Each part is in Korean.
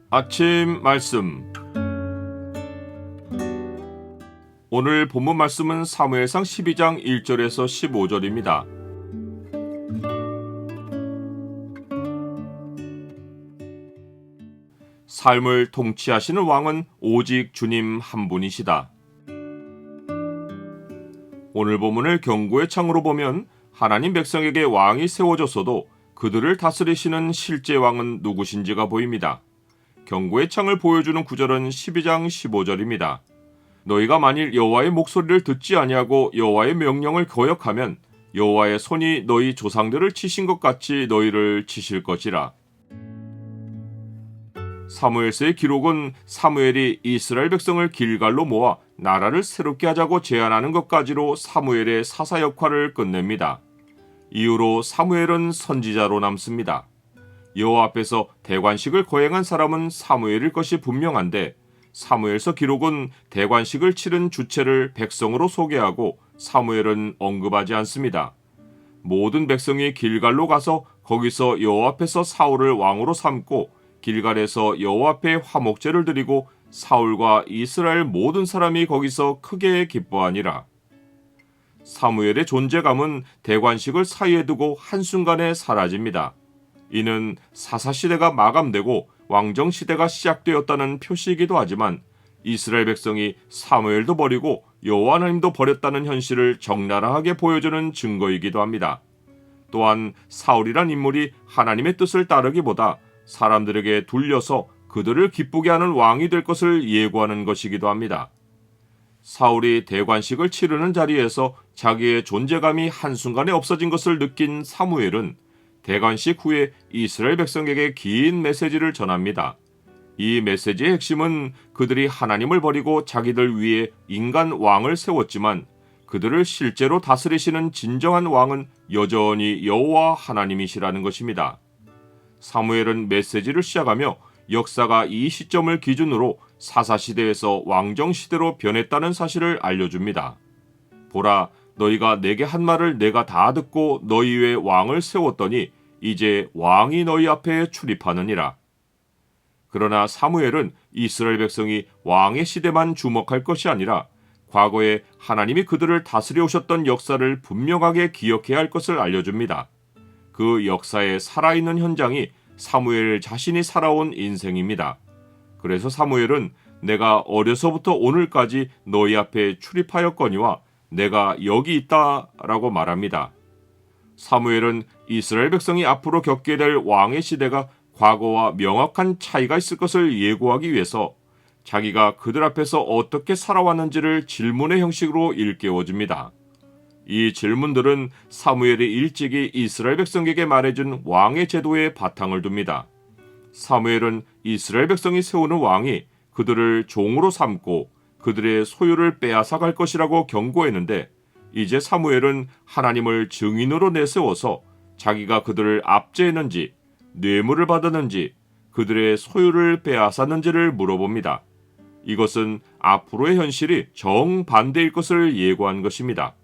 아침 말씀. 오늘 본문 말씀은 사무엘상 12장 1절에서 15절입니다. 삶을 통치하시는 왕은 오직 주님 한 분이시다. 오늘 본문을 경고의 창으로 보면 하나님 백성에게 왕이 세워졌어도 그들을 다스리시는 실제 왕은 누구신지가 보입니다. 경고의 창을 보여주는 구절은 12장 15절입니다. 너희가 만일 여호와의 목소리를 듣지 아니하고 여호와의 명령을 거역하면 여호와의 손이 너희 조상들을 치신 것 같이 너희를 치실 것이라. 사무엘서의 기록은 사무엘이 이스라엘 백성을 길갈로 모아 나라를 새롭게 하자고 제안하는 것까지로 사무엘의 사사 역할을 끝냅니다. 이후로 사무엘은 선지자로 남습니다. 여호와 앞에서 대관식을 거행한 사람은 사무엘일 것이 분명한데 사무엘서 기록은 대관식을 치른 주체를 백성으로 소개하고 사무엘은 언급하지 않습니다. 모든 백성이 길갈로 가서 거기서 여호와 앞에서 사울을 왕으로 삼고 길갈에서 여호와 앞에 화목제를 드리고 사울과 이스라엘 모든 사람이 거기서 크게 기뻐하니라. 사무엘의 존재감은 대관식을 사이에 두고 한순간에 사라집니다. 이는 사사시대가 마감되고 왕정시대가 시작되었다는 표시이기도 하지만 이스라엘 백성이 사무엘도 버리고 여호와 하나님도 버렸다는 현실을 적나라하게 보여주는 증거이기도 합니다. 또한 사울이란 인물이 하나님의 뜻을 따르기보다 사람들에게 둘려서 그들을 기쁘게 하는 왕이 될 것을 예고하는 것이기도 합니다. 사울이 대관식을 치르는 자리에서 자기의 존재감이 한순간에 없어진 것을 느낀 사무엘은 대관식 후에 이스라엘 백성에게 긴 메시지를 전합니다. 이 메시지의 핵심은 그들이 하나님을 버리고 자기들 위에 인간 왕을 세웠지만 그들을 실제로 다스리시는 진정한 왕은 여전히 여호와 하나님이시라는 것입니다. 사무엘은 메시지를 시작하며 역사가 이 시점을 기준으로 사사시대에서 왕정시대로 변했다는 사실을 알려줍니다. 보라, 너희가 내게 한 말을 내가 다 듣고 너희 위에 왕을 세웠더니 이제 왕이 너희 앞에 출입하느니라. 그러나 사무엘은 이스라엘 백성이 왕의 시대만 주목할 것이 아니라 과거에 하나님이 그들을 다스려 오셨던 역사를 분명하게 기억해야 할 것을 알려줍니다. 그 역사의 살아있는 현장이 사무엘 자신이 살아온 인생입니다. 그래서 사무엘은 내가 어려서부터 오늘까지 너희 앞에 출입하였거니와 내가 여기 있다라고 말합니다. 사무엘은 이스라엘 백성이 앞으로 겪게 될 왕의 시대가 과거와 명확한 차이가 있을 것을 예고하기 위해서 자기가 그들 앞에서 어떻게 살아왔는지를 질문의 형식으로 일깨워줍니다. 이 질문들은 사무엘이 일찍이 이스라엘 백성에게 말해준 왕의 제도에 바탕을 둡니다. 사무엘은 이스라엘 백성이 세우는 왕이 그들을 종으로 삼고 그들의 소유를 빼앗아갈 것이라고 경고했는데 이제 사무엘은 하나님을 증인으로 내세워서 자기가 그들을 압제했는지 뇌물을 받았는지 그들의 소유를 빼앗았는지를 물어봅니다. 이것은 앞으로의 현실이 정반대일 것을 예고한 것입니다.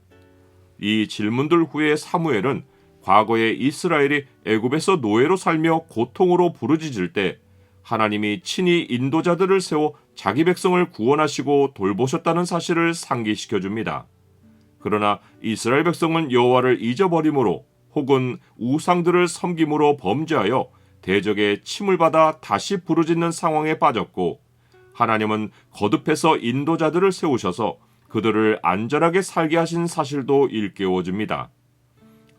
이 질문들 후에 사무엘은 과거에 이스라엘이 애굽에서 노예로 살며 고통으로 부르짖을 때 하나님이 친히 인도자들을 세워 자기 백성을 구원하시고 돌보셨다는 사실을 상기시켜 줍니다. 그러나 이스라엘 백성은 여호와를 잊어버림으로 혹은 우상들을 섬김으로 범죄하여 대적의 침을 받아 다시 부르짖는 상황에 빠졌고 하나님은 거듭해서 인도자들을 세우셔서 그들을 안전하게 살게 하신 사실도 일깨워줍니다.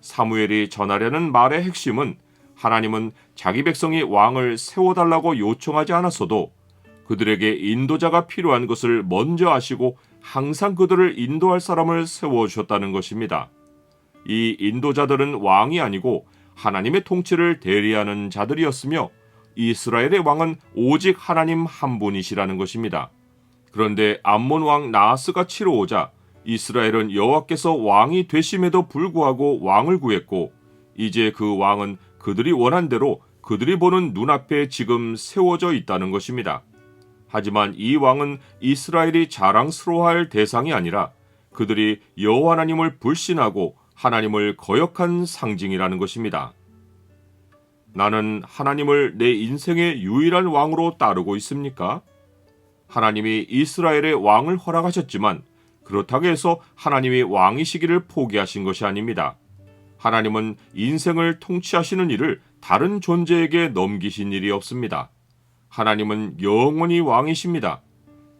사무엘이 전하려는 말의 핵심은 하나님은 자기 백성이 왕을 세워달라고 요청하지 않았어도 그들에게 인도자가 필요한 것을 먼저 아시고 항상 그들을 인도할 사람을 세워주셨다는 것입니다. 이 인도자들은 왕이 아니고 하나님의 통치를 대리하는 자들이었으며 이스라엘의 왕은 오직 하나님 한 분이시라는 것입니다. 그런데 암몬 왕 나하스가 치러 오자 이스라엘은 여호와께서 왕이 되심에도 불구하고 왕을 구했고 이제 그 왕은 그들이 원한 대로 그들이 보는 눈앞에 지금 세워져 있다는 것입니다. 하지만 이 왕은 이스라엘이 자랑스러워할 대상이 아니라 그들이 여호와 하나님을 불신하고 하나님을 거역한 상징이라는 것입니다. 나는 하나님을 내 인생의 유일한 왕으로 따르고 있습니까? 하나님이 이스라엘의 왕을 허락하셨지만 그렇다고 해서 하나님이 왕이시기를 포기하신 것이 아닙니다. 하나님은 인생을 통치하시는 일을 다른 존재에게 넘기신 일이 없습니다. 하나님은 영원히 왕이십니다.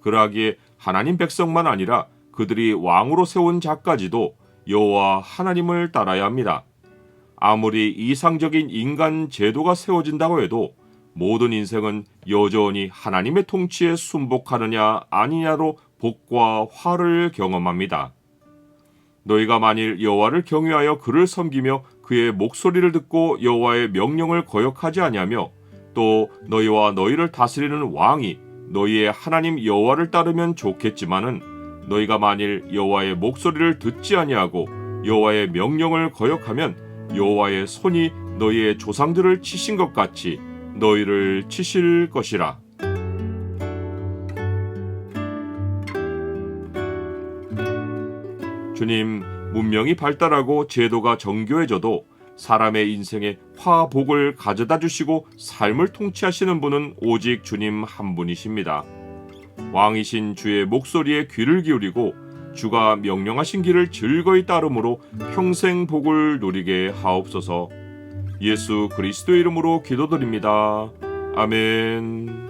그러하기에 하나님 백성만 아니라 그들이 왕으로 세운 자까지도 여호와 하나님을 따라야 합니다. 아무리 이상적인 인간 제도가 세워진다고 해도 모든 인생은 여전히 하나님의 통치에 순복하느냐 아니냐로 복과 화를 경험합니다. 너희가 만일 여호와를 경외하여 그를 섬기며 그의 목소리를 듣고 여호와의 명령을 거역하지 아니하며 또 너희와 너희를 다스리는 왕이 너희의 하나님 여호와를 따르면 좋겠지만은 너희가 만일 여호와의 목소리를 듣지 아니하고 여호와의 명령을 거역하면 여호와의 손이 너희의 조상들을 치신 것 같이 너희를 치실 것이라. 주님, 문명이 발달하고 제도가 정교해져도 사람의 인생에 화복을 가져다 주시고 삶을 통치하시는 분은 오직 주님 한 분이십니다. 왕이신 주의 목소리에 귀를 기울이고 주가 명령하신 길을 즐거이 따름으로 평생 복을 누리게 하옵소서. 예수 그리스도의 이름으로 기도드립니다. 아멘.